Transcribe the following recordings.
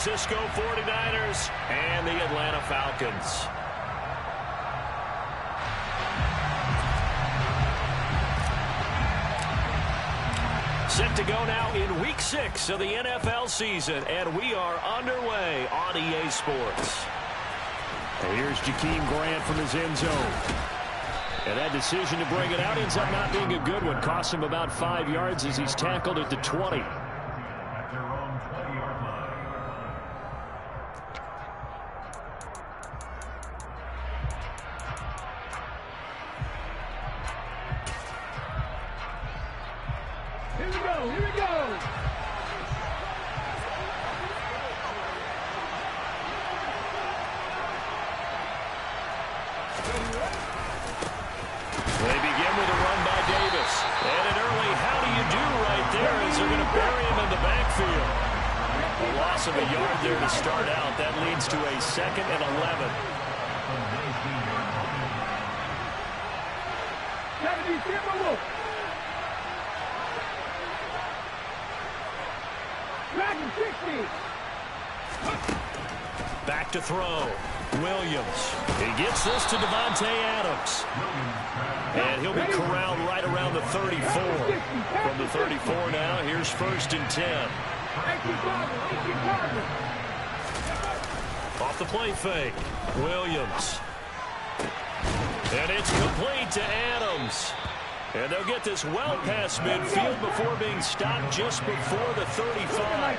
Cisco 49ers and the Atlanta Falcons. Set to go now in Week 6 of the NFL season, and we are underway on EA Sports. And here's Jakeem Grant from his end zone. And that decision to bring it out ends up not being a good one. Cost him about 5 yards as he's tackled at the 20. They begin with a run by Davis. And an early how do you do right there as they're going to bury him in the backfield. A loss of a yard there to start out. That leads to a 2nd and 11. Back to throw. Williams. He gets this to Davante Adams. And he'll be corralled right around the 34. From the 34 now, here's 1st and 10. Off the play fake. Williams. And it's complete to Adams. And they'll get this well past midfield before being stopped just before the 35.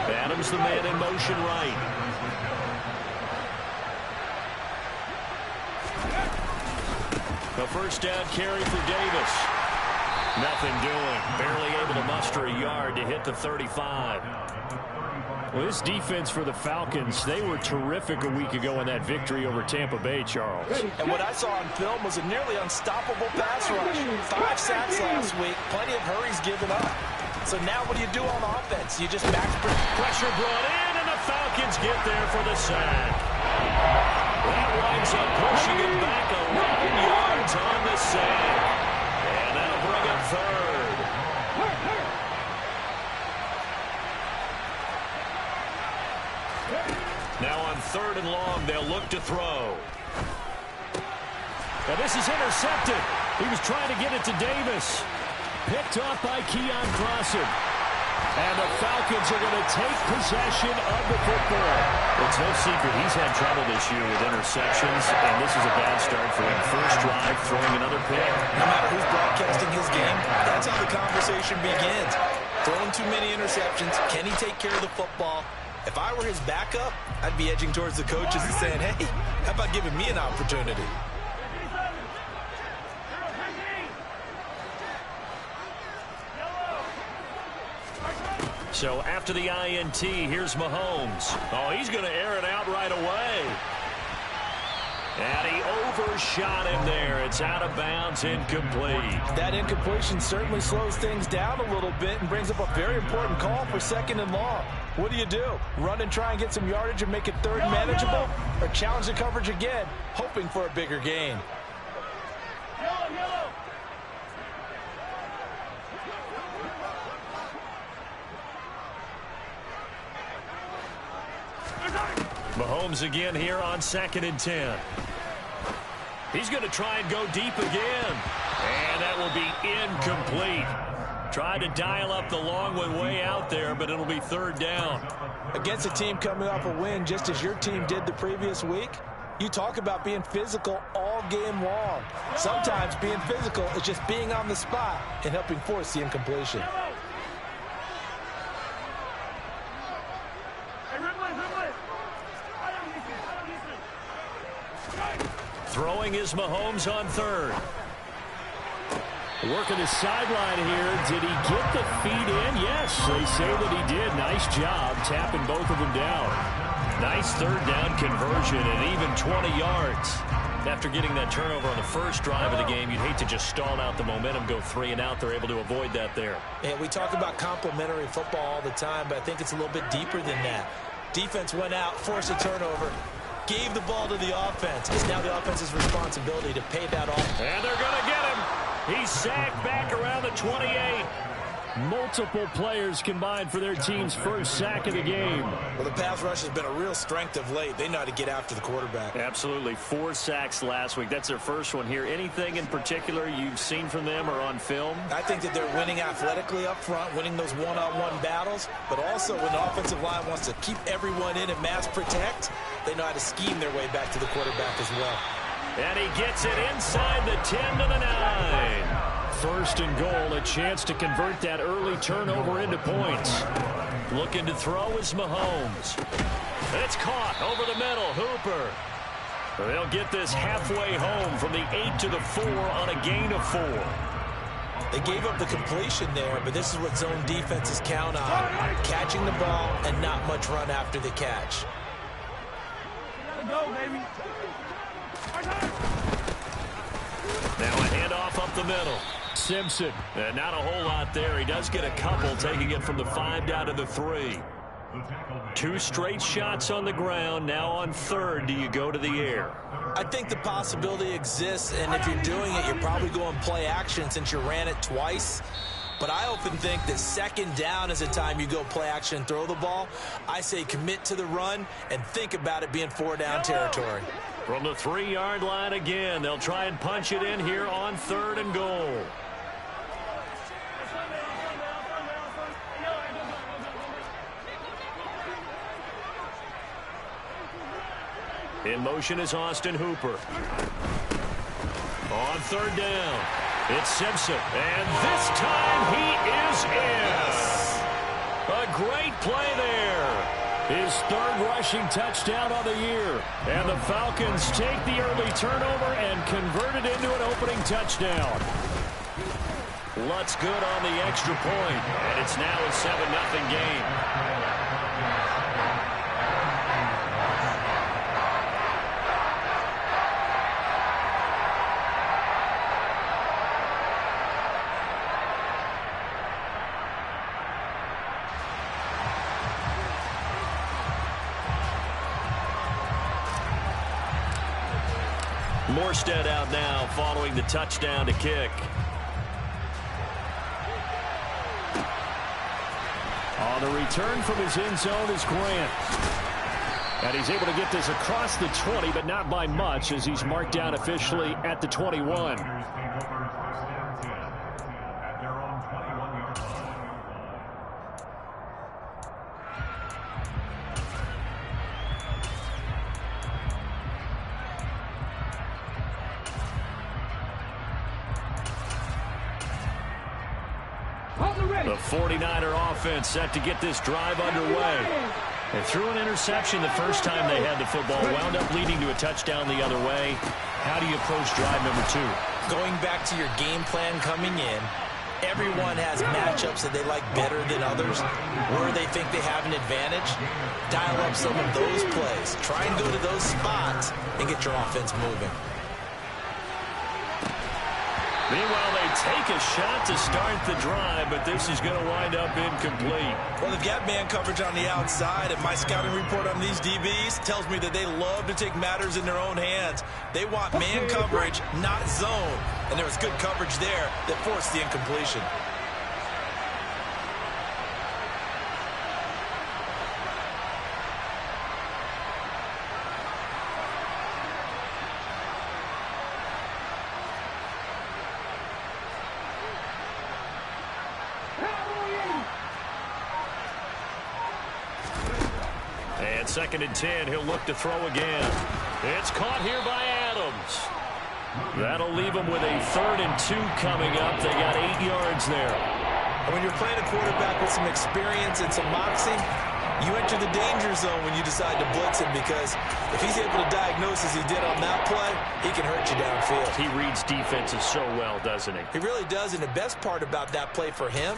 Adams the man in motion right. A 1st down carry for Davis. Nothing doing. Barely able to muster a yard to hit the 35. Well, this defense for the Falcons, they were terrific a week ago in that victory over Tampa Bay, Charles. And what I saw on film was a nearly unstoppable pass rush. 5 sacks last week. Plenty of hurries given up. So now what do you do on offense? You just max pressure brought in, and the Falcons get there for the sack. That winds up pushing it back 11 yards on the sack. And that'll bring up 3rd. Now on 3rd and long, they'll look to throw. Now this is intercepted. He was trying to get it to Davis. Picked off by Keon Crossan. And the Falcons are going to take possession of the football. It's no secret he's had trouble this year with interceptions, and this is a bad start for him. First drive, throwing another pick. No matter who's broadcasting his game, that's how the conversation begins. Throwing too many interceptions. Can he take care of the football? If I were his backup, I'd be edging towards the coaches and saying, hey, how about giving me an opportunity? So after the INT, here's Mahomes. Oh, he's going to air it out right away. And he overshot him there. It's out of bounds, incomplete. That incompletion certainly slows things down a little bit and brings up a very important call for 2nd and long. What do? Run and try and get some yardage and make it 3rd manageable? Or challenge the coverage again, hoping for a bigger gain? Mahomes again here on 2nd and 10. He's going to try and go deep again. And that will be incomplete. Tried to dial up the long one way out there, but it'll be 3rd down. Against a team coming off a win just as your team did the previous week, you talk about being physical all game long. Sometimes being physical is just being on the spot and helping force the incompletion. Throwing is Mahomes on 3rd. Working the sideline here. Did he get the feet in? Yes, they say that he did. Nice job tapping both of them down. Nice 3rd down conversion and even 20 yards. After getting that turnover on the first drive of the game, you'd hate to just stall out the momentum, go 3 and out. They're able to avoid that there. Yeah, we talk about complementary football all the time, but I think it's a little bit deeper than that. Defense went out, forced a turnover, gave the ball to the offense. It's now the offense's responsibility to pay that off. And they're going to get him. He's sacked back around the 28. Multiple players combined for their team's first sack of the game. Well, the pass rush has been a real strength of late. They know how to get after the quarterback. Absolutely. 4 sacks last week. That's their first one here. Anything in particular you've seen from them or on film? I think that they're winning athletically up front, winning those one-on-one battles, but also when the offensive line wants to keep everyone in and mass protect, they know how to scheme their way back to the quarterback as well. And he gets it inside the 10 to the 9. First and goal, a chance to convert that early turnover into points. Looking to throw is Mahomes. It's caught over the middle. Hooper. They'll get this halfway home from the 8 to the 4 on a gain of 4. They gave up the completion there, but this is what zone defenses count on. Catching the ball and not much run after the catch. Go, baby. Now a handoff up the middle. Simpson. Not a whole lot there. He does get a couple, taking it from the 5 down to the 3. 2 straight shots on the ground. Now on third, do you go to the air? I think the possibility exists, and if you're doing it, you're probably going play action since you ran it twice. But I often think that second down is the time you go play action and throw the ball. I say commit to the run and think about it being 4 down territory. From the 3-yard line again, they'll try and punch it in here on third and goal. In motion is Austin Hooper. On third down, it's Simpson. And this time he is in. A great play there. His third rushing touchdown of the year. And the Falcons take the early turnover and convert it into an opening touchdown. Lutz good on the extra point. And it's now a 7-0 game. Morstead out now following the touchdown to kick. On the return from his end zone is Grant. And he's able to get this across the 20, but not by much, as he's marked down officially at the 21. The 49er offense set to get this drive underway. They threw an interception the first time they had the football, wound up leading to a touchdown the other way. How do you approach drive number 2? Going back to your game plan coming in, everyone has matchups that they like better than others, where they think they have an advantage. Dial up some of those plays. Try and go to those spots and get your offense moving. Meanwhile, they take a shot to start the drive, but this is going to wind up incomplete. Well, they've got man coverage on the outside, and my scouting report on these DBs tells me that they love to take matters in their own hands. They want man coverage, not zone. And there was good coverage there that forced the incompletion. Second and 10, he'll look to throw again. It's caught here by Adams. That'll leave them with a 3rd and 2 coming up. They got 8 yards there. And when you're playing a quarterback with some experience and some moxie, you enter the danger zone when you decide to blitz him, because if he's able to diagnose as he did on that play, he can hurt you downfield. He reads defenses so well, doesn't he? He really does, and the best part about that play for him,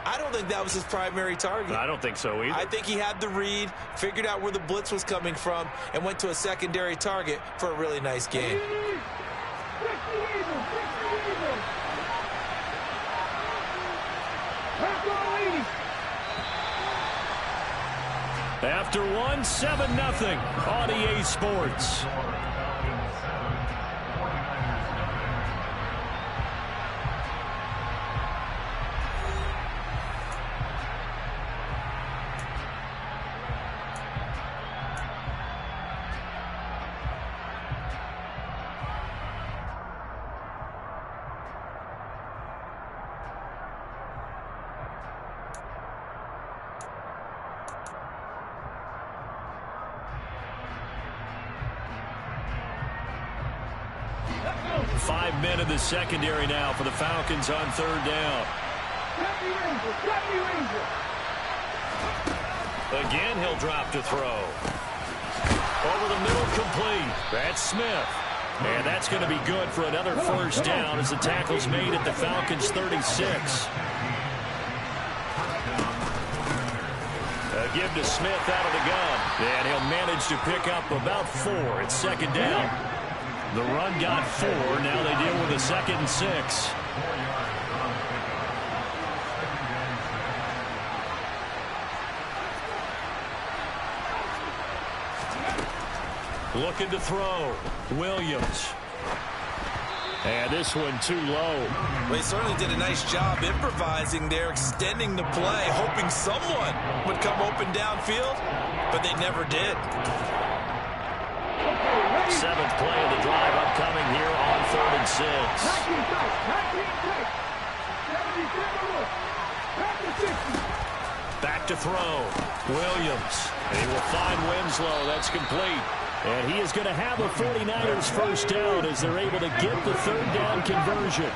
I don't think that was his primary target. I don't think so either. I think he had the read, figured out where the blitz was coming from, and went to a secondary target for a really nice game. After one, 7-0 on EA Sports. 5 men in the secondary now for the Falcons on third down. Again, he'll drop to throw. Over the middle, complete. That's Smith. And that's going to be good for another first down as the tackle's made at the Falcons' 36. A give to Smith out of the gun. And he'll manage to pick up about 4 at second down. The run got 4. Now they deal with a 2nd and 6. Looking to throw. Williams. And this one too low. They certainly did a nice job improvising there, extending the play, hoping someone would come open downfield, but they never did. 7th play of the drive upcoming here on 3rd and 6. Back to throw. Williams. And he will find Winslow. That's complete. And he is going to have a 49ers first down as they're able to get the 3rd down conversion.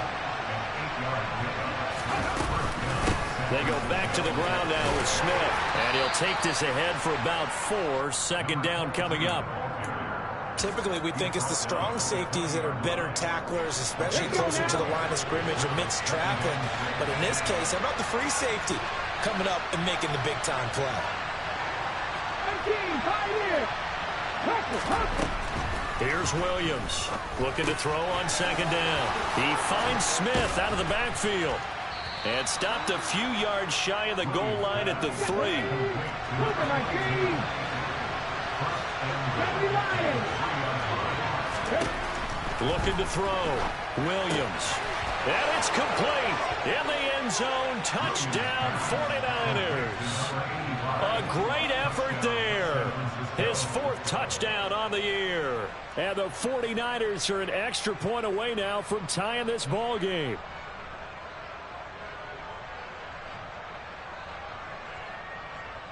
They go back to the ground now with Smith. And he'll take this ahead for about 4. 2nd down coming up. Typically, we think it's the strong safeties that are better tacklers, especially closer to the line of scrimmage amidst traffic. But in this case, how about the free safety coming up and making the big-time play? Here's Williams looking to throw on 2nd down. He finds Smith out of the backfield and stopped a few yards shy of the goal line at the 3. Looking to throw. Williams. And it's complete. In the end zone. Touchdown 49ers. A great effort there. His 4th touchdown on the year. And the 49ers are an extra point away now from tying this ball game.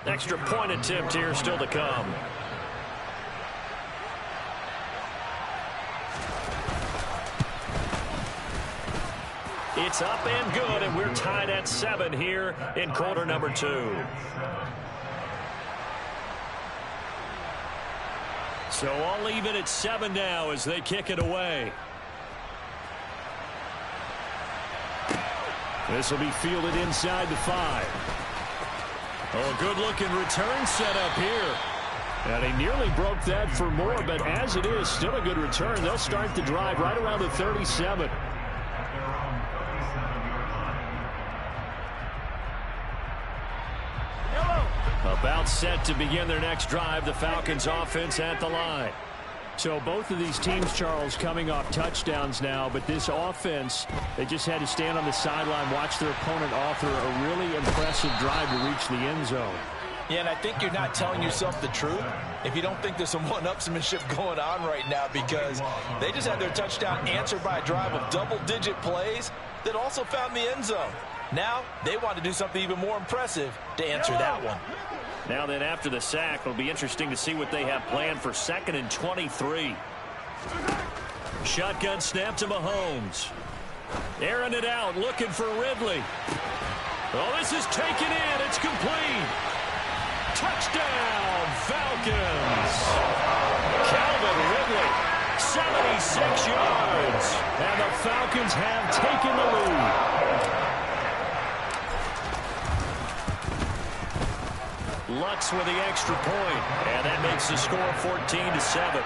Extra point attempt here still to come. It's up and good, and we're tied at 7 here in quarter number 2. So all even at 7 now as they kick it away. This will be fielded inside the 5. Oh, good-looking return set up here. And he nearly broke that for more, but as it is, still a good return. They'll start the drive right around the 37. About set to begin their next drive, the Falcons offense at the line. So both of these teams, Charles, coming off touchdowns now, but this offense, they just had to stand on the sideline, watch their opponent offer a really impressive drive to reach the end zone. Yeah, and I think you're not telling yourself the truth if you don't think there's some one-upsmanship going on right now, because they just had their touchdown answered by a drive of double-digit plays that also found the end zone. Now they want to do something even more impressive to answer that one. Now then, after the sack, it'll be interesting to see what they have planned for 2nd and 23. Shotgun snap to Mahomes. Airing it out, looking for Ridley. Oh, this is taken in. It's complete. Touchdown, Falcons. Calvin Ridley, 76 yards. And the Falcons have taken the lead. Lutz with the extra point, and that makes the score 14-7.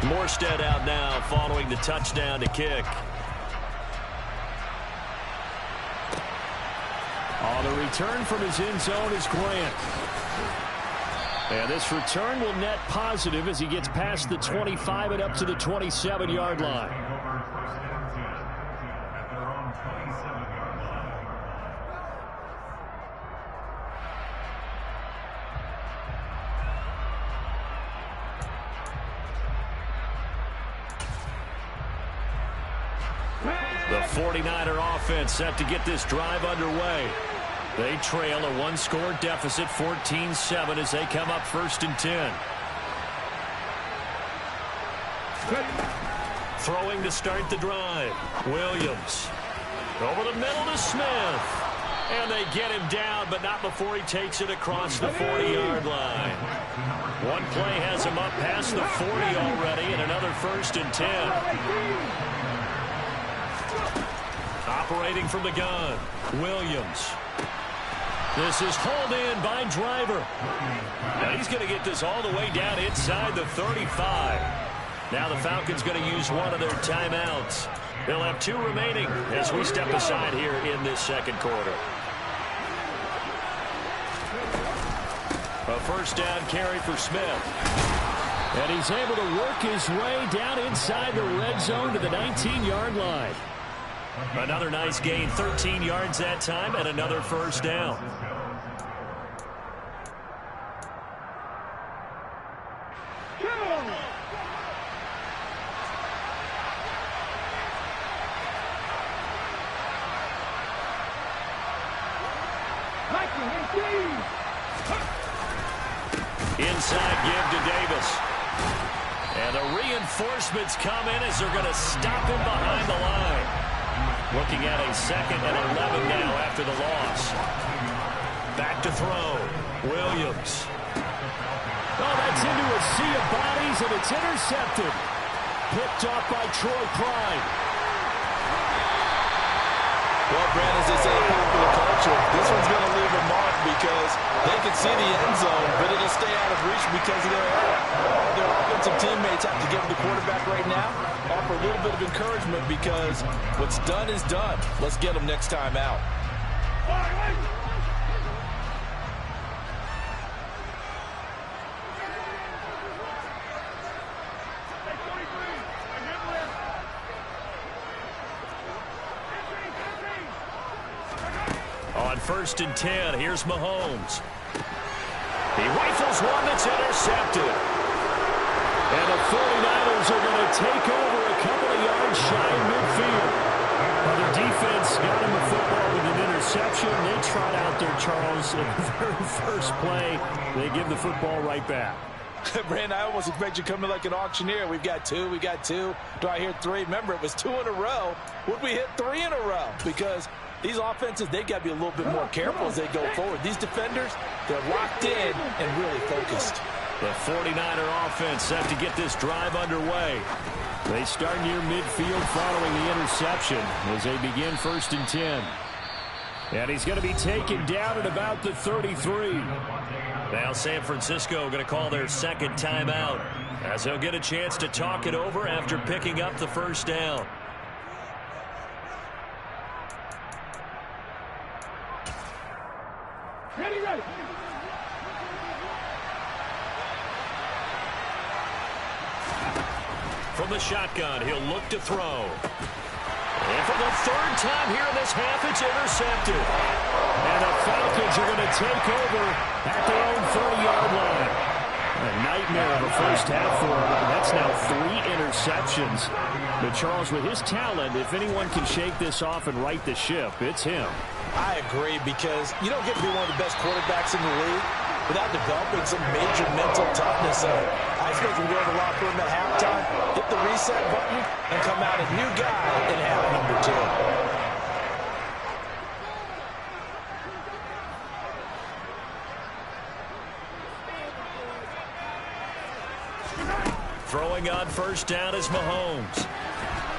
Morstead out now following the touchdown to kick. The return from his end zone is Grant. And this return will net positive as he gets past the 25 and up to the 27-yard line. The 49er offense set to get this drive underway. They trail a one-score deficit, 14-7, as they come up 1st and 10. Throwing to start the drive. Williams. Over the middle to Smith. And they get him down, but not before he takes it across the 40-yard line. One play has him up past the 40 already, and another 1st and 10. Operating from the gun, Williams. This is hauled in by Driver. Now he's going to get this all the way down inside the 35. Now the Falcons going to use one of their timeouts. They'll have 2 remaining as we step aside here in this second quarter. A 1st down carry for Smith. And he's able to work his way down inside the red zone to the 19-yard line. Another nice gain, 13 yards that time, and another 1st down. Inside give to Davis. And the reinforcements come in as they're going to stop him behind the line. Looking at a 2nd and 11 now after the loss. Back to throw. Williams. Oh, that's into a sea of bodies, and it's intercepted. Picked off by Troy Pride. Well, Brad, as they say in popular culture, this one's going to leave a mark because they can see the end zone, but it'll stay out of reach because of their offensive teammates have to give the quarterback right now, offer a little bit of encouragement because what's done is done. Let's get them next time out. On 1st and 10, here's Mahomes. He rifles one that's intercepted. And the 49ers are going to take over a couple of yards shy of midfield. Well, their defense got him the football with an interception. They trot out there, Charles, in the very first play. They give the football right back. Brandon, I almost expect you coming like an auctioneer. We've got 2, we got 2. Do I hear 3? Remember, it was 2 in a row. Would we hit 3 in a row? Because these offenses, they got to be a little bit more careful as they go forward. These defenders, they're locked in and really focused. The 49er offense set to get this drive underway. They start near midfield following the interception as they begin 1st and 10. And he's going to be taken down at about the 33. Now San Francisco going to call their 2nd timeout as they'll get a chance to talk it over after picking up the 1st down. Ready. From the shotgun, he'll look to throw. And for the 3rd time here in this half, it's intercepted. And the Falcons are going to take over at their own 30-yard line. A nightmare of a first half for him. That's now 3 interceptions. But Charles, with his talent, if anyone can shake this off and right the ship, it's him. I agree, because you don't get to be one of the best quarterbacks in the league without developing some major mental toughness. I suppose we go to the locker room at halftime, hit the reset button, and come out a new guy in half number 2. Throwing on 1st down is Mahomes.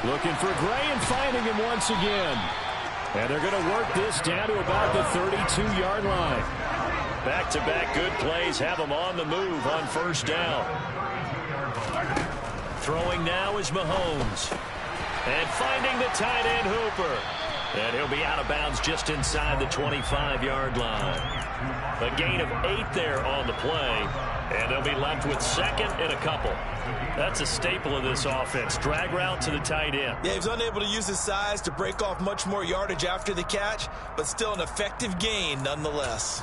Looking for Gray and finding him once again. And they're going to work this down to about the 32-yard line. Back-to-back good plays have them on the move on 1st down. Throwing now is Mahomes. And finding the tight end Hooper. And he'll be out of bounds just inside the 25-yard line. A gain of 8 there on the play. And they'll be left with 2nd and a couple. That's a staple of this offense. Drag route to the tight end. Yeah, he was unable to use his size to break off much more yardage after the catch, but still an effective gain nonetheless.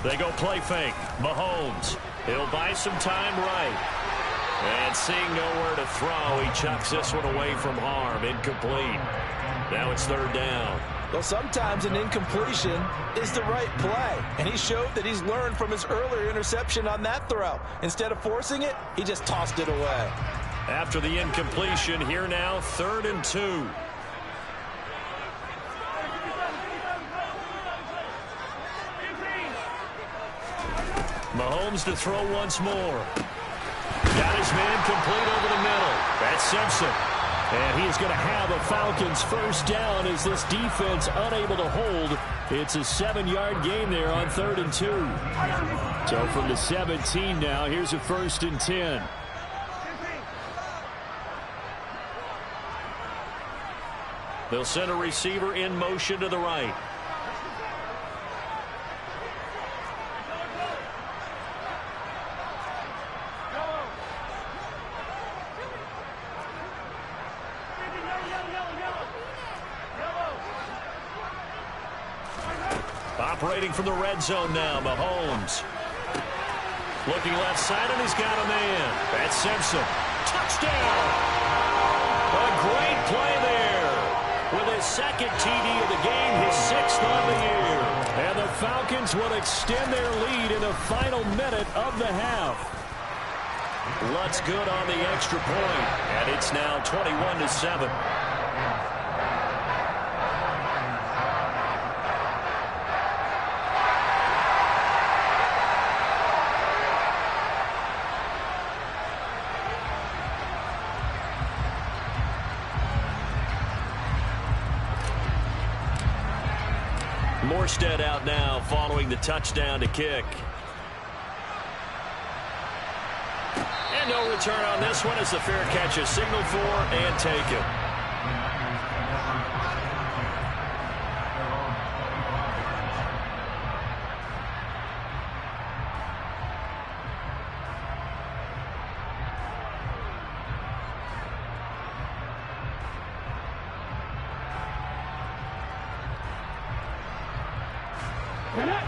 They go play fake. Mahomes He'll buy some time right. And seeing nowhere to throw, he chucks this one away from harm. Incomplete. Now it's third down. Well, sometimes an incompletion is the right play. And he showed that he's learned from his earlier interception on that throw. Instead of forcing it, he just tossed it away. After the incompletion, here now, 3rd and 2. Mahomes to throw once more. Got his man complete over the middle. That's Simpson. And he is going to have a Falcons first down as this defense unable to hold. It's a 7-yard gain there on 3rd and 2. So from the 17 now, here's a 1st and 10. They'll send a receiver in motion to the right. Operating from the red zone now, Mahomes. Looking left side, and he's got a man. That's Simpson. Touchdown! A great play there. With his 2nd TD of the game, his 6th on the year. And the Falcons will extend their lead in the final minute of the half. Lutz good on the extra point, and it's now 21-7. Morstead out now following the touchdown to kick. And no return on this one as the fair catch is signaled for and taken.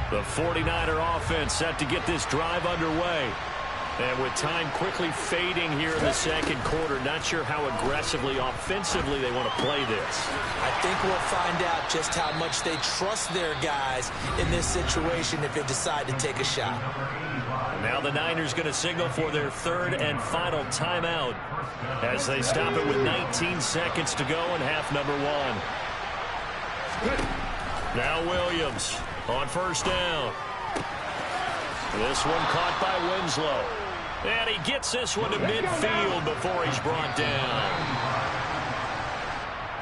The 49er offense set to get this drive underway. And with time quickly fading here in the 2nd quarter, not sure how aggressively, offensively they want to play this. I think we'll find out just how much they trust their guys in this situation if they decide to take a shot. Now the Niners going to signal for their 3rd and final timeout as they stop it with 19 seconds to go in half number 1. Now Williams on 1st down. This one caught by Winslow. And he gets this one to midfield before he's brought down.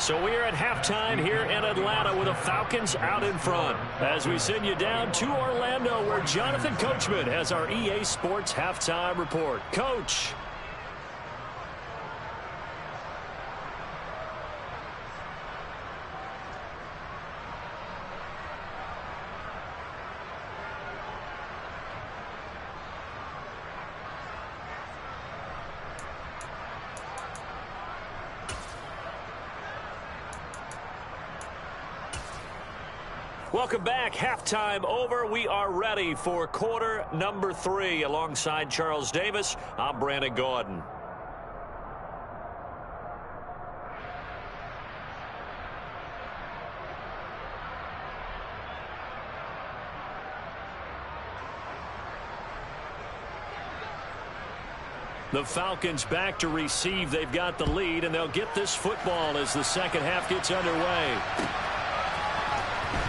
So we are at halftime here in Atlanta with the Falcons out in front. As we send you down to Orlando where Jonathan Coachman has our EA Sports halftime report. Coach. Welcome back. Halftime over. We are ready for quarter number 3. Alongside Charles Davis, I'm Brandon Gordon. The Falcons back to receive. They've got the lead, and they'll get this football as the second half gets underway.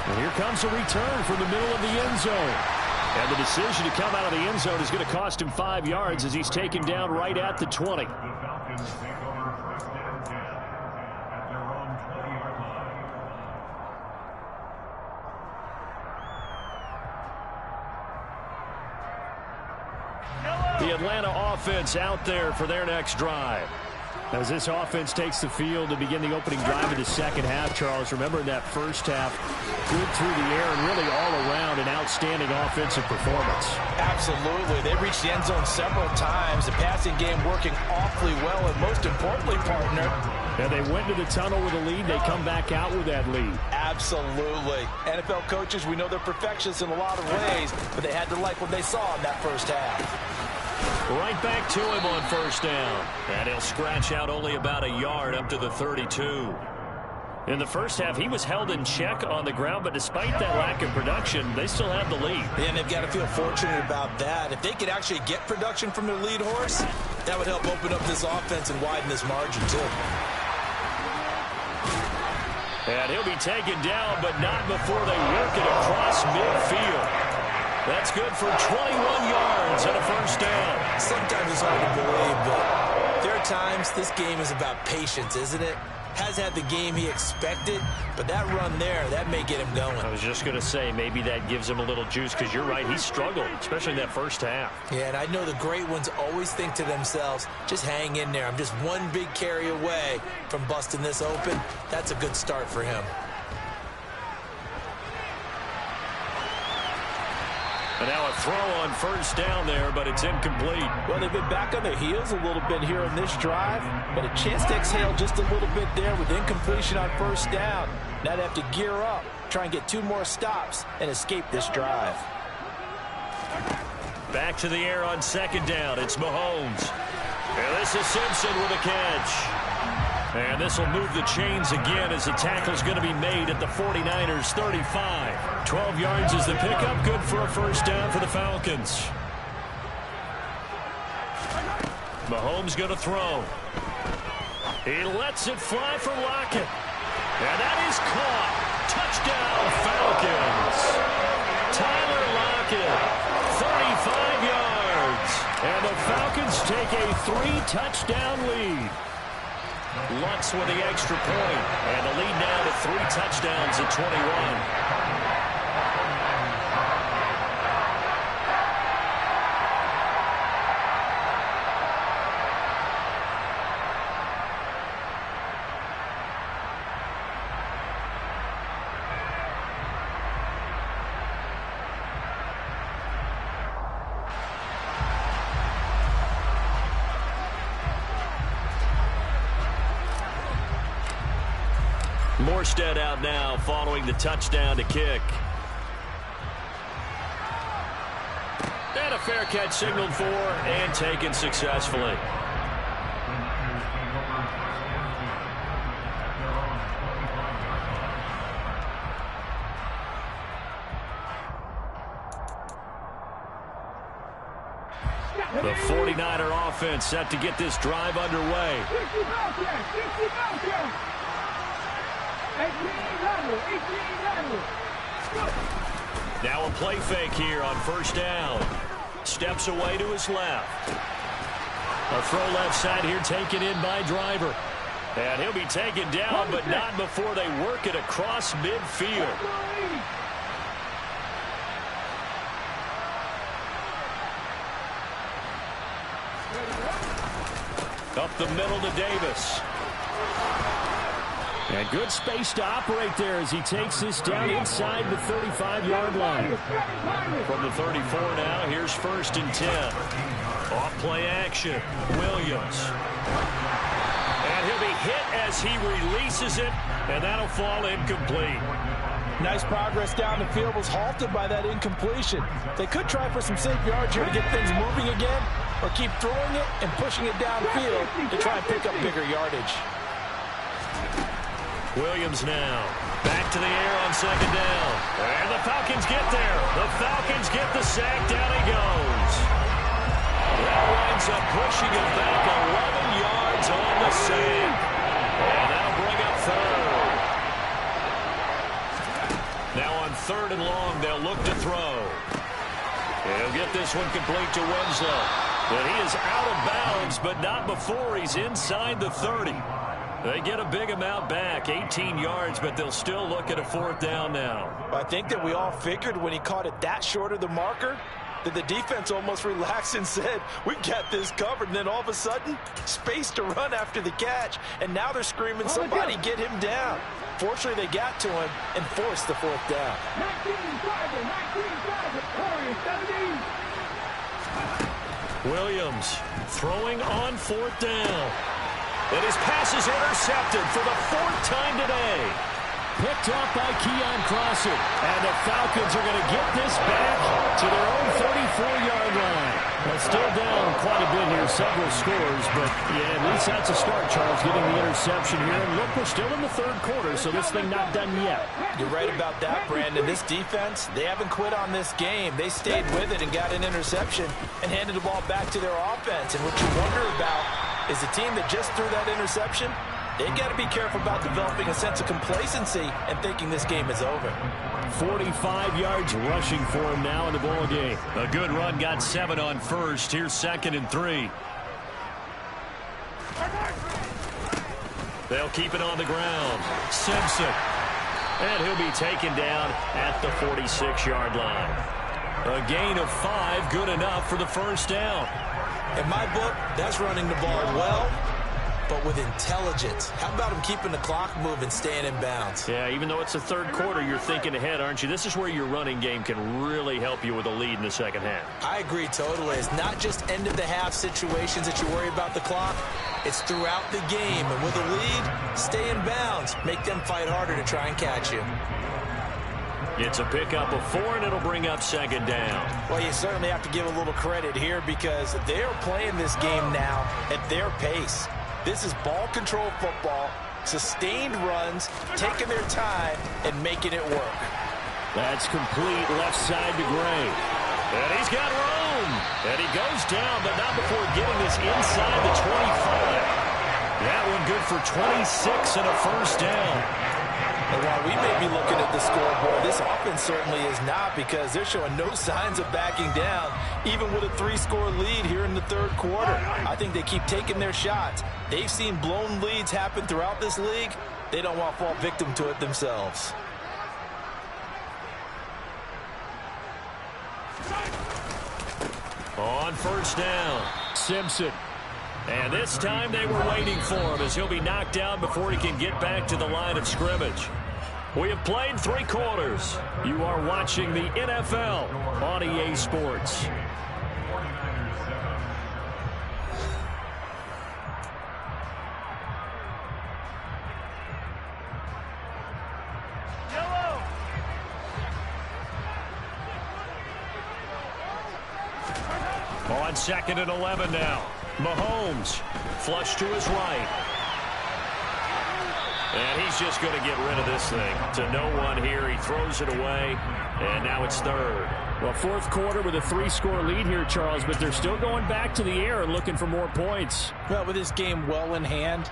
And here comes a return from the middle of the end zone. And the decision to come out of the end zone is going to cost him 5 yards as he's taken down right at the 20. The Atlanta offense out there for their next drive. As this offense takes the field to begin the opening drive of the second half, Charles, remember in that first half, good through the air and really all around an outstanding offensive performance. Absolutely. They reached the end zone several times. The passing game working awfully well, and most importantly, partner. And they went to the tunnel with a lead. They come back out with that lead. Absolutely. NFL coaches, we know they're perfectionists in a lot of ways, but they had to like what they saw in that first half. Right back to him on first down. And he'll scratch out only about a yard up to the 32. In the first half, he was held in check on the ground, but despite that lack of production, they still have the lead. Yeah, and they've got to feel fortunate about that. If they could actually get production from their lead horse, that would help open up this offense and widen this margin, too. And he'll be taken down, but not before they work it across midfield. That's good for 21 yards and a first down. Sometimes it's hard to believe, but there are times this game is about patience, isn't it? Has had the game he expected, but that run there, that may get him going. I was just going to say, maybe that gives him a little juice, because you're right, he struggled, especially in that first half. Yeah, and I know the great ones always think to themselves, just hang in there. I'm just one big carry away from busting this open. That's a good start for him. And now a throw on first down there, but it's incomplete. Well, they've been back on their heels a little bit here in this drive, but a chance to exhale just a little bit there with incompletion on first down. Now they have to gear up, try and get 2 more stops, and escape this drive. Back to the air on second down. It's Mahomes. And this is Simpson with a catch. And this will move the chains again as the tackle's going to be made at the 49ers 35. 12 yards is the pickup. Good for a first down for the Falcons. Mahomes going to throw. He lets it fly for Lockett. And that is caught. Touchdown, Falcons. Tyler Lockett, 35 yards. And the Falcons take a 3-touchdown lead. Lutz with the extra point, and the lead now to 3 touchdowns at 21. Morstead out now following the touchdown to kick. And a fair catch signaled for and taken successfully. The 49er offense set to get this drive underway. Now a play fake here on first down. Steps away to his left. A throw left side here taken in by Driver. And he'll be taken down, but not before they work it across midfield. Up the middle to Davis. And good space to operate there as he takes this down inside the 35-yard line. From the 34 now, here's 1st and 10. Off-play action, Williams. And he'll be hit as he releases it, and that'll fall incomplete. Nice progress down the field, was halted by that incompletion. They could try for some safe yards here to get things moving again, or keep throwing it and pushing it downfield to try and pick up bigger yardage. Williams now back to the air on second down. And the Falcons get there. The Falcons get the sack. Down he goes. That winds up pushing it back 11 yards on the sack. And that'll bring up 3rd. Now on 3rd and long, they'll look to throw. He'll get this one complete to Winslow. But he is out of bounds, but not before he's inside the 30. They get a big amount back, 18 yards, but they'll still look at a 4th down now. I think that we all figured when he caught it that short of the marker that the defense almost relaxed and said, we got this covered. And then all of a sudden, space to run after the catch. And now they're screaming, somebody get him down. Fortunately, they got to him and forced the 4th down. Williams throwing on 4th down. And his pass is intercepted for the 4th time today. Picked off by Keon Crossett. And the Falcons are going to get this back to their own 34-yard line. But still down quite a for several scores, but yeah, at least that's a start, Charles, getting the interception here. And look, we're still in the third quarter, so this thing not done yet. You're right about that, Brandon. This defense, they haven't quit on this game. They stayed with it and got an interception and handed the ball back to their offense. And what you wonder about is the team that just threw that interception, they've got to be careful about developing a sense of complacency and thinking this game is over. 45 yards rushing for him now in the ball game. A good run, got 7 on first. Here's 2nd and 3. They'll keep it on the ground. Simpson. And he'll be taken down at the 46-yard line. A gain of 5, good enough for the first down. In my book, that's running the ball well, but with intelligence. How about him keeping the clock moving, staying in bounds? Yeah, even though it's the third quarter, you're thinking ahead, aren't you? This is where your running game can really help you with a lead in the second half. I agree totally. It's not just end-of-the-half situations that you worry about the clock. It's throughout the game. And with a lead, stay in bounds. Make them fight harder to try and catch you. It's a pickup of 4, and it'll bring up 2nd down. Well, you certainly have to give a little credit here because they're playing this game now at their pace. This is ball control football, sustained runs, taking their time, and making it work. That's complete left side to Gray. And he's got room. And he goes down, but not before getting this inside the 25. That one good for 26 and a first down. And while we may be looking at the scoreboard, this offense certainly is not because they're showing no signs of backing down, even with a 3-score lead here in the third quarter. I think they keep taking their shots. They've seen blown leads happen throughout this league. They don't want to fall victim to it themselves. On first down, Simpson. And this time they were waiting for him as he'll be knocked down before he can get back to the line of scrimmage. We have played 3 quarters. You are watching the NFL on EA Sports. On 2nd and 11 now. Mahomes, flush to his right. And he's just going to get rid of this thing. To no one here, he throws it away, and now it's 3rd. Well, fourth quarter with a 3-score lead here, Charles, but they're still going back to the air and looking for more points. Well, with this game well in hand,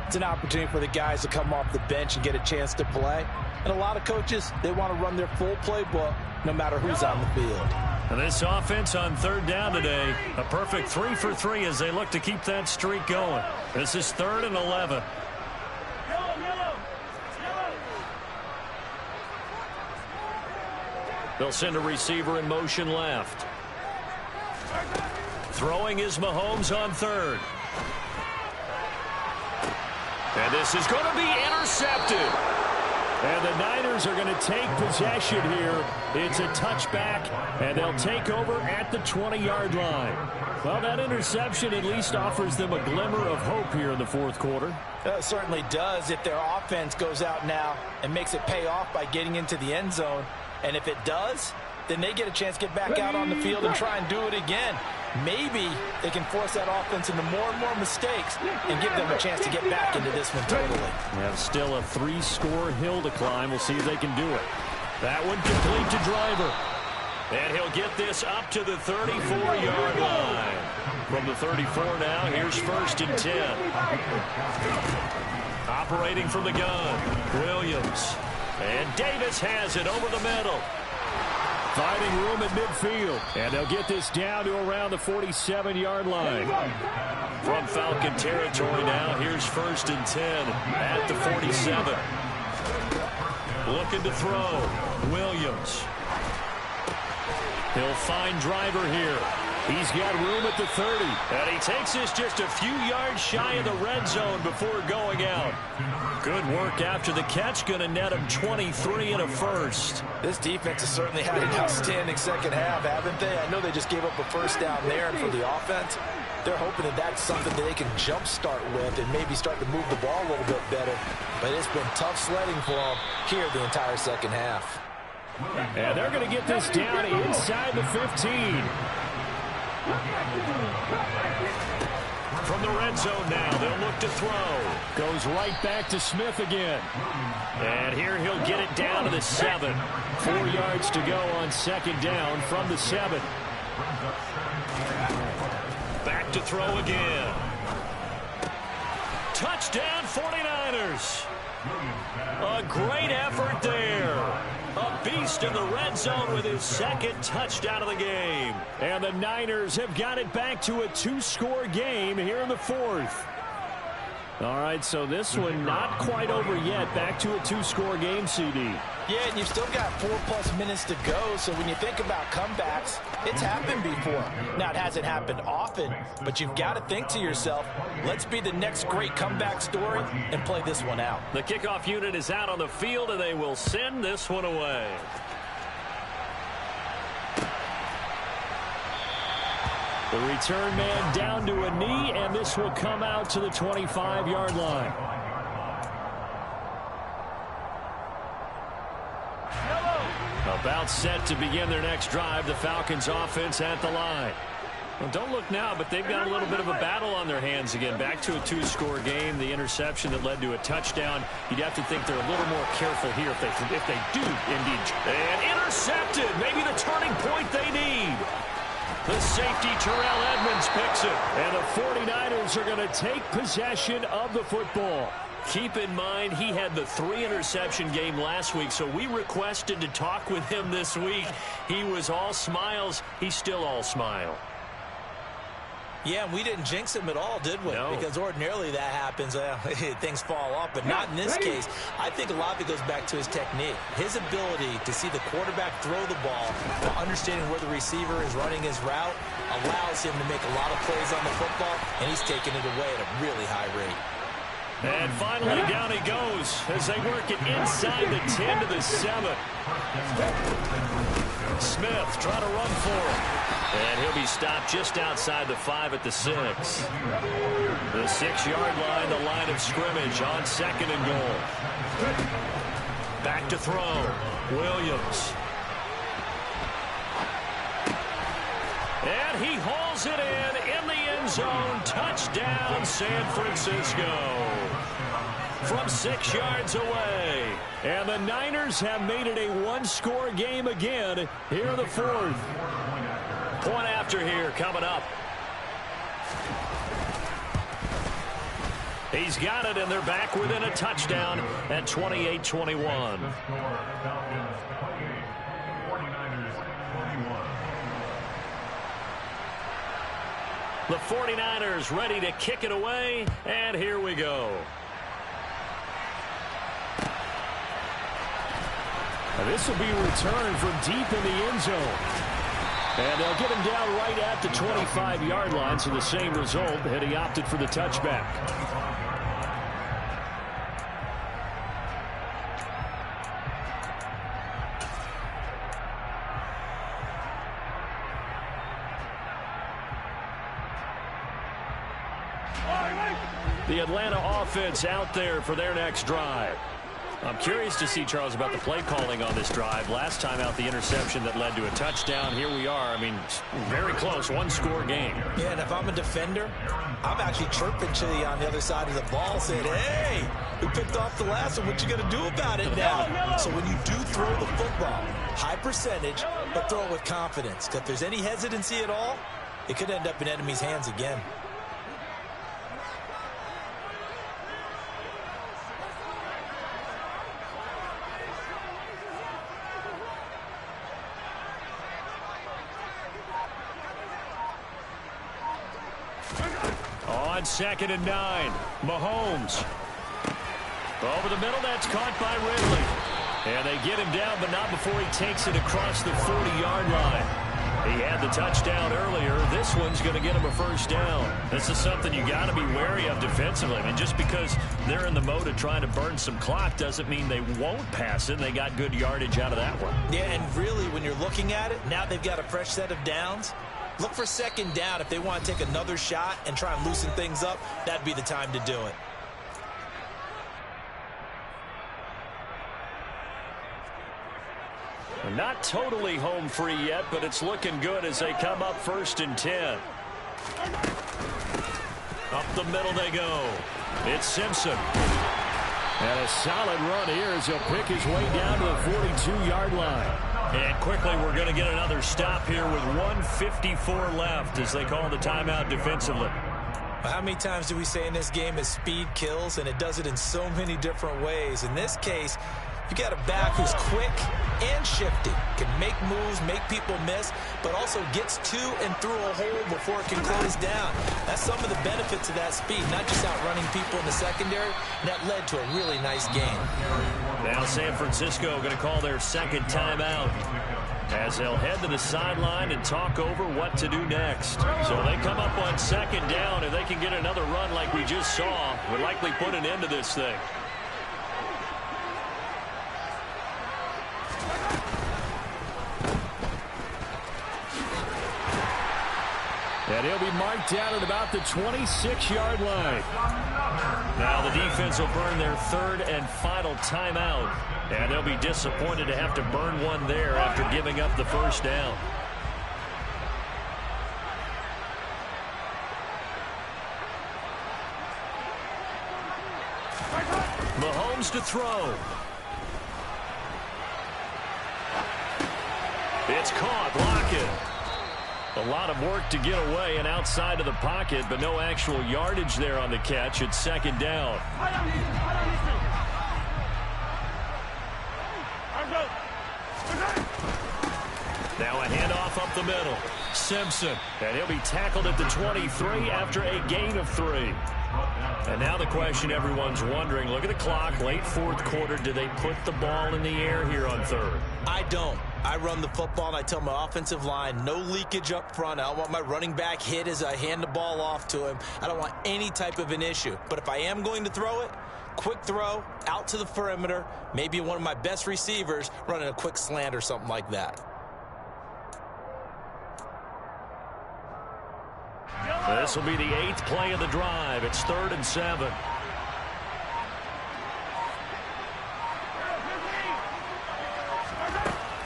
it's an opportunity for the guys to come off the bench and get a chance to play. And a lot of coaches, they want to run their full playbook no matter who's on the field. And this offense on 3rd down today, a perfect 3 for 3 as they look to keep that streak going. This is 3rd and 11. They'll send a receiver in motion left. Throwing is Mahomes on 3rd. And this is going to be intercepted. And the Niners are going to take possession here. It's a touchback, and they'll take over at the 20-yard line. Well, that interception at least offers them a glimmer of hope here in the fourth quarter. It certainly does if their offense goes out now and makes it pay off by getting into the end zone. And if it does, then they get a chance to get back out on the field and try and do it again. Maybe they can force that offense into more and more mistakes and give them a chance to get back into this one totally. We have still a 3-score hill to climb. We'll see if they can do it. That one complete to Driver. And he'll get this up to the 34-yard line. From the 34 now, here's 1st and 10. Operating from the gun, Williams. And Davis has it over the middle. Finding room at midfield. And they'll get this down to around the 47-yard line. From Falcon territory now, here's 1st and 10 at the 47. Looking to throw, Williams. He'll find Driver here. He's got room at the 30. And he takes this just a few yards shy of the red zone before going out. Good work after the catch. Going to net him 23 and a first. This defense has certainly had an outstanding second half, haven't they? I know they just gave up a first down there, and for the offense, they're hoping that that's something that they can jumpstart with and maybe start to move the ball a little bit better. But it's been tough sledding for them here the entire second half. And they're going to get this down inside the 15. red zone now. They'll look to throw. Goes right back to Smith again. And here he'll get it down to the 7. 4 yards to go on second down from the 7. Back to throw again. Touchdown 49ers. A great effort there. A beast in the red zone with his second touchdown of the game. And the Niners have got it back to a 2-score game here in the 4th. All right, so this one not quite over yet. Back to a 2-score game, CD. Yeah, and you've still got 4+ minutes to go, so when you think about comebacks, it's happened before. Now, it hasn't happened often, but you've got to think to yourself, let's be the next great comeback story and play this one out. The kickoff unit is out on the field, and they will send this one away. The return man down to a knee, and this will come out to the 25-yard line. About set to begin their next drive, the Falcons offense at the line. Well, don't look now, but they've got a little bit of a battle on their hands again. Back to a 2-score game. The interception that led to a touchdown. You'd have to think they're a little more careful here if they do indeed. And intercepted. Maybe the turning point they need. The safety, Terrell Edmonds, picks it. And the 49ers are going to take possession of the football. Keep in mind, he had the 3-interception game last week, so we requested to talk with him this week. He was all smiles. He's still all smile. Yeah, and we didn't jinx him at all, did we? No. Because ordinarily that happens. Things fall off, but not in this case. I think a lot of it goes back to his technique. His ability to see the quarterback throw the ball while understanding where the receiver is running his route allows him to make a lot of plays on the football, and he's taking it away at a really high rate. And finally, down he goes as they work it inside the 10 to the 7. Smith trying to run for it. And he'll be stopped just outside the 5 at the 6. The 6-yard line, the line of scrimmage on 2nd and goal. Back to throw. Williams. And he hauls it in the end zone. Touchdown, San Francisco. From 6 yards away. And the Niners have made it a 1-score game again here in the 4th. Point after here coming up. He's got it, and they're back within a touchdown at 28-21. The 49ers ready to kick it away, and here we go. And this will be returned from deep in the end zone. And they'll get him down right at the 25-yard line, so the same result, and he opted for the touchback. The Atlanta offense out there for their next drive. I'm curious to see, Charles, about the play calling on this drive. Last time out, the interception that led to a touchdown. Here we are. I mean, very close, 1-score game. Yeah, and if I'm a defender, I'm actually chirping to you on the other side of the ball saying, hey, we picked off the last one. What you going to do about it now? So when you do throw the football, high percentage, but throw it with confidence. Because if there's any hesitancy at all, it could end up in enemy's hands again. On 2nd and 9, Mahomes. Over the middle, that's caught by Ridley. And they get him down, but not before he takes it across the 40-yard line. He had the touchdown earlier. This one's going to get him a first down. This is something you got to be wary of defensively. I mean, just because they're in the mode of trying to burn some clock doesn't mean they won't pass it. They got good yardage out of that one. Yeah, and really, when you're looking at it, now they've got a fresh set of downs. Look for 2nd down. If they want to take another shot and try and loosen things up, that'd be the time to do it. Not totally home free yet, but it's looking good as they come up 1st and 10. A the middle they go. It's Simpson. And a solid run here as he'll pick his way down to the 42-yard line. And quickly we're going to get another stop here with 1:54 left as they call the timeout defensively. How many times do we say in this game that speed kills, and it does it in so many different ways? In this case, you got a back who's quick and shifty, can make moves, make people miss, but also gets to and through a hole before it can close down. That's some of the benefits of that speed, not just outrunning people in the secondary. That led to a really nice game. Now San Francisco going to call their second timeout as they'll head to the sideline and talk over what to do next. So they come up on second down. If they can get another run like we just saw, would likely put an end to this thing. And he'll be marked down at about the 26-yard line. Now the defense will burn their third and final timeout. And they'll be disappointed to have to burn one there after giving up the first down. Mahomes to throw. It's caught. Lockett. A lot of work to get away and outside of the pocket, but no actual yardage there on the catch. It's second down. Now a handoff up the middle. Simpson. And he'll be tackled at the 23 after a gain of 3. And now the question everyone's wondering, look at the clock, late fourth quarter, do they put the ball in the air here on third? I don't. I run the football and I tell my offensive line, no leakage up front. I don't want my running back hit as I hand the ball off to him. I don't want any type of an issue. But if I am going to throw it, quick throw, out to the perimeter, maybe one of my best receivers running a quick slant or something like that. This will be the 8th play of the drive. It's 3rd and 7.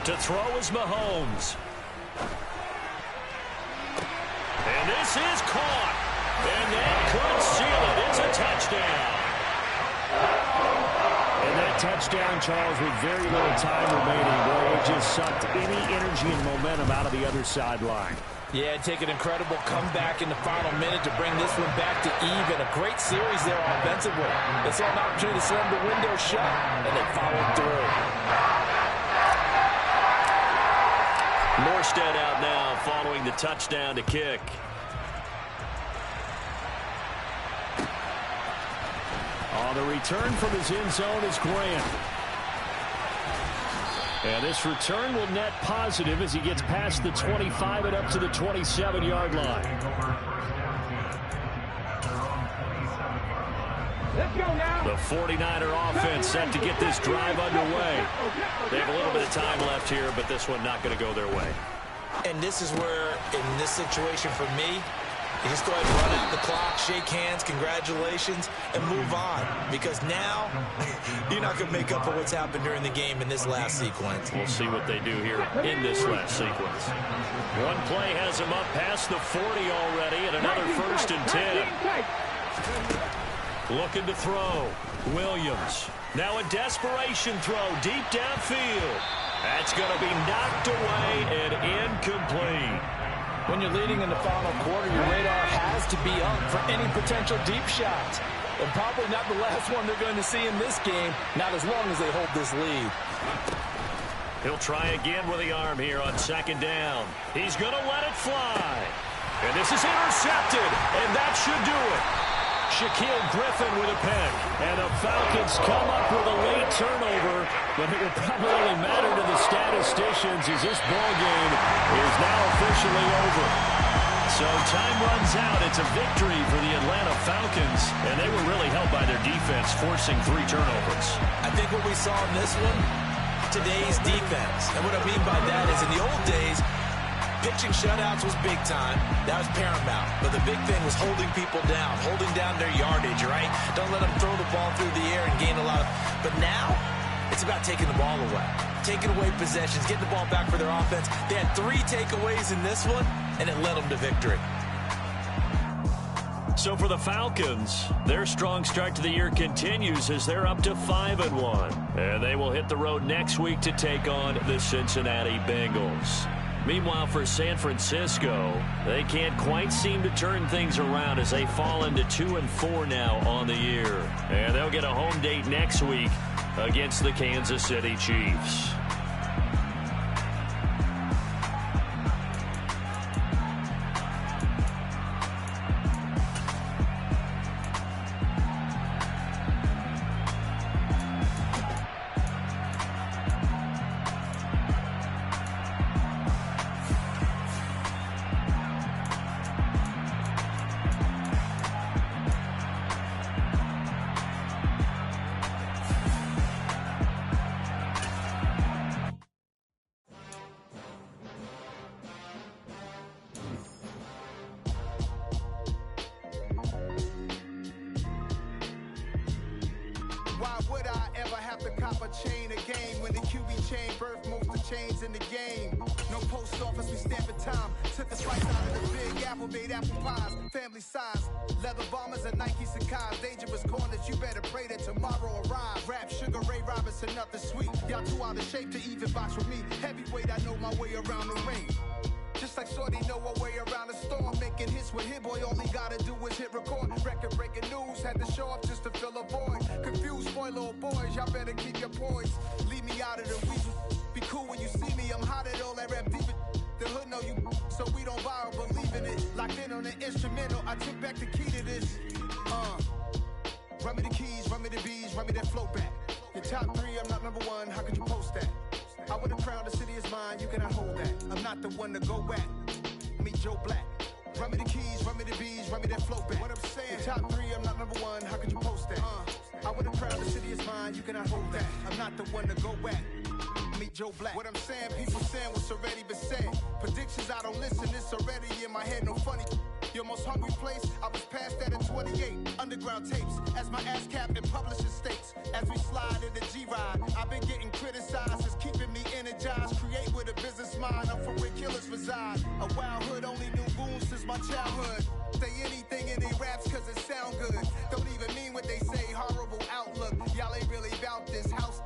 To throw is Mahomes. And this is caught. And that could seal it. It's a touchdown. And that touchdown, Charles, with very little time remaining, boy, it just sucked any energy and momentum out of the other sideline. Yeah, take an incredible comeback in the final minute to bring this one back to even. A great series there offensively. They saw an opportunity to slam the window shut, and they followed through. Morstead out now following the touchdown to kick. On the return from his end zone is Grant. And this return will net positive as he gets past the 25 and up to the 27-yard line. The 49er offense set to get this drive underway. They have a little bit of time left here, but this one not going to go their way. And this is where, in this situation for me, you just go ahead and run out the clock, shake hands, congratulations, and move on. Because now, you're not going to make up for what's happened during the game in this last sequence. We'll see what they do here in this last sequence. One play has them up past the 40 already, and another 1st and 10. Looking to throw. Williams. Now a desperation throw deep downfield. That's going to be knocked away and incomplete. When you're leading in the final quarter, your radar has to be up for any potential deep shots. And probably not the last one they're going to see in this game, not as long as they hold this lead. He'll try again with the arm here on second down. He's going to let it fly. And this is intercepted, and that should do it. Shaquille Griffin with a pick. And the Falcons come up with a late turnover, but it will probably only matter to the statisticians as this ball game is now officially over. So time runs out. It's a victory for the Atlanta Falcons, and they were really helped by their defense, forcing 3 turnovers. I think what we saw in this one, today's defense. And what I mean by that is in the old days, pitching shutouts was big time. That was paramount. But the big thing was holding people down, holding down their yardage, right? Don't let them throw the ball through the air and gain a lot of... But now, it's about taking the ball away. Taking away possessions, getting the ball back for their offense. They had 3 takeaways in this one, and it led them to victory. So for the Falcons, their strong start to the year continues as they're up to 5-1. And they will hit the road next week to take on the Cincinnati Bengals. Meanwhile, for San Francisco, they can't quite seem to turn things around as they fall into 2-4 now on the year. And they'll get a home date next week against the Kansas City Chiefs. Why would I ever have to cop a chain a game when the QB chain birthed most of chains in the game? No post office, we stamping time. Took a slice out of the big apple, made apple pies, family size. Leather bombers and Nike Sacai's. Dangerous corners, you better pray that tomorrow arrives. Rap, Sugar Ray Robinson, nothing sweet. Y'all too out of shape to even box with me. Heavyweight, I know my way around the ring. Just like Shorty know her way around the storm. Making hits with Hit Boy, all he gotta do is hit record. Record breaking news, had to show up just to fill a void. Confused boy, little boys, y'all better keep your poise. Leave me out of the weasel. Be cool when you see me, I'm hot at all that rap deep. The hood know you, so we don't borrow, believe in it. Locked in on the instrumental, I took back the key to this. Run me the keys, run me the bees, run me that flow back. Your top three, I'm not number one, how could you post that? I would have crowned the city is mine, you cannot hold that. I'm not the one to go back. Meet Joe Black. Run me the keys, run me the bees, run me that flow back. What I'm saying, your top three, I'm not number one, how could you post that? I would have crowned the city is mine, you cannot hold that. I'm not the one to go back. Meet Joe Black. What I'm saying, people saying what's already been said. Predictions, I don't listen, it's already in my head, no funny. Your most hungry place, I was past that at 28. Underground tapes, as my ass cap in publishing states. As we slide in the G-Ride, I've been getting criticized, it's keeping me energized. Create with a business mind, I'm from where killers reside. A wild hood, only knew goons since my childhood. Say anything in they raps cause it sound good. Don't even mean what they say, horrible outlook. Y'all ain't really about this house.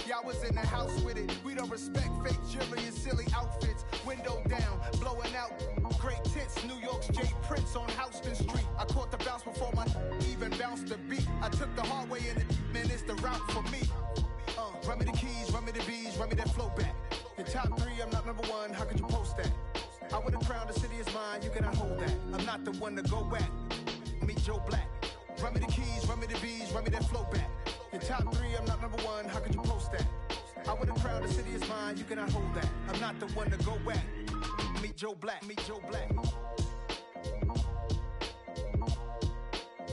Y'all was in the house with it. We don't respect fake jewelry and silly outfits. Window down, blowing out. Great tits, New York's J. Prince on Houston Street. I caught the bounce before my even bounced the beat. I took the hard way in it, man, it's the route for me. Run me the keys, run me the bees, run me that flow back. Your top three, I'm not number one, how could you post that? I would have crowned the city is mine, you cannot hold that. I'm not the one to go back. Meet Joe Black. Run me the keys, run me the bees, run me that flow back. Your top three, I'm not number one, how could you post that? I would have crowned the city is mine, you cannot hold that. I'm not the one to go back. Meet Joe Black, meet Joe Black.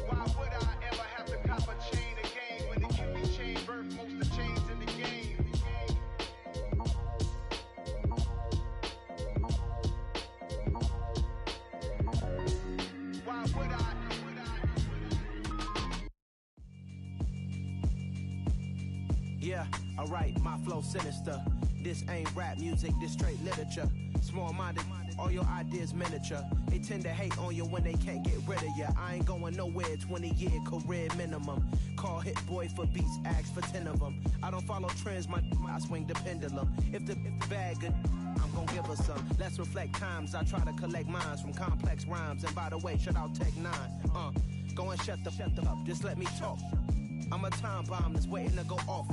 Why would I ever have to cop a chain a game when the QB chain birthed most of chains in the game? Why would I? Yeah, alright, my flow sinister. This ain't rap music, this straight literature. Small-minded, all your ideas miniature. They tend to hate on you when they can't get rid of you. I ain't going nowhere, 20-year career minimum. Call Hit Boy for beats, ask for 10 of them. I don't follow trends, I swing the pendulum. If the bag good, I'm gon' give her some. Let's reflect times, I try to collect minds from complex rhymes. And by the way, shout out Tech 9. Go and shut the up, just let me talk. I'm a time bomb that's waiting to go off.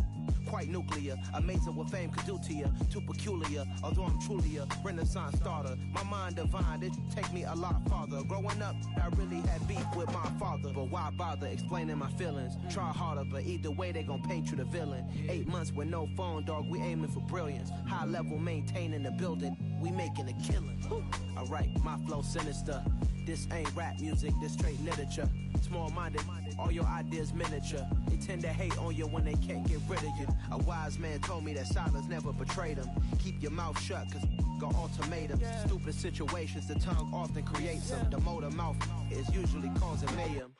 Quite nuclear, amazing what fame could do to you. Too peculiar, although I'm truly a renaissance starter. My mind divine, it take me a lot farther. Growing up, I really had beef with my father. But why bother explaining my feelings? Try harder, but either way they gon' paint you the villain. 8 months with no phone, dog, we aiming for brilliance. High level maintaining the building, we making a killing. Alright, my flow sinister. This ain't rap music, this straight literature. Small-minded, all your ideas miniature. They tend to hate on you when they can't get rid of you. A wise man told me that silence never betrayed him. Keep your mouth shut, cause got ultimatums. Stupid situations, the tongue often creates them. The motor mouth is usually causing mayhem.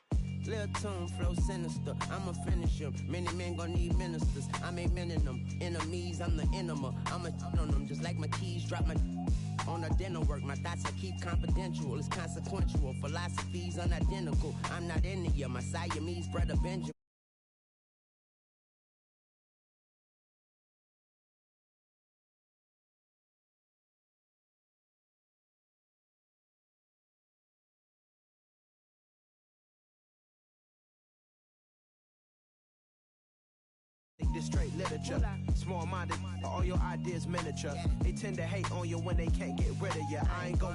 Lil' tune, flow sinister, I'ma finish him. Many men gon' need ministers, I'm a men in them. Enemies, I'm the enema. I'm a on them, just like my keys drop my on the dental work. My thoughts I keep confidential, it's consequential. philosophies unidentical. I'm not into you, my Siamese brother Benjamin. This straight literature, small-minded, all your ideas miniature. They tend to hate on you when they can't get rid of you. I ain't going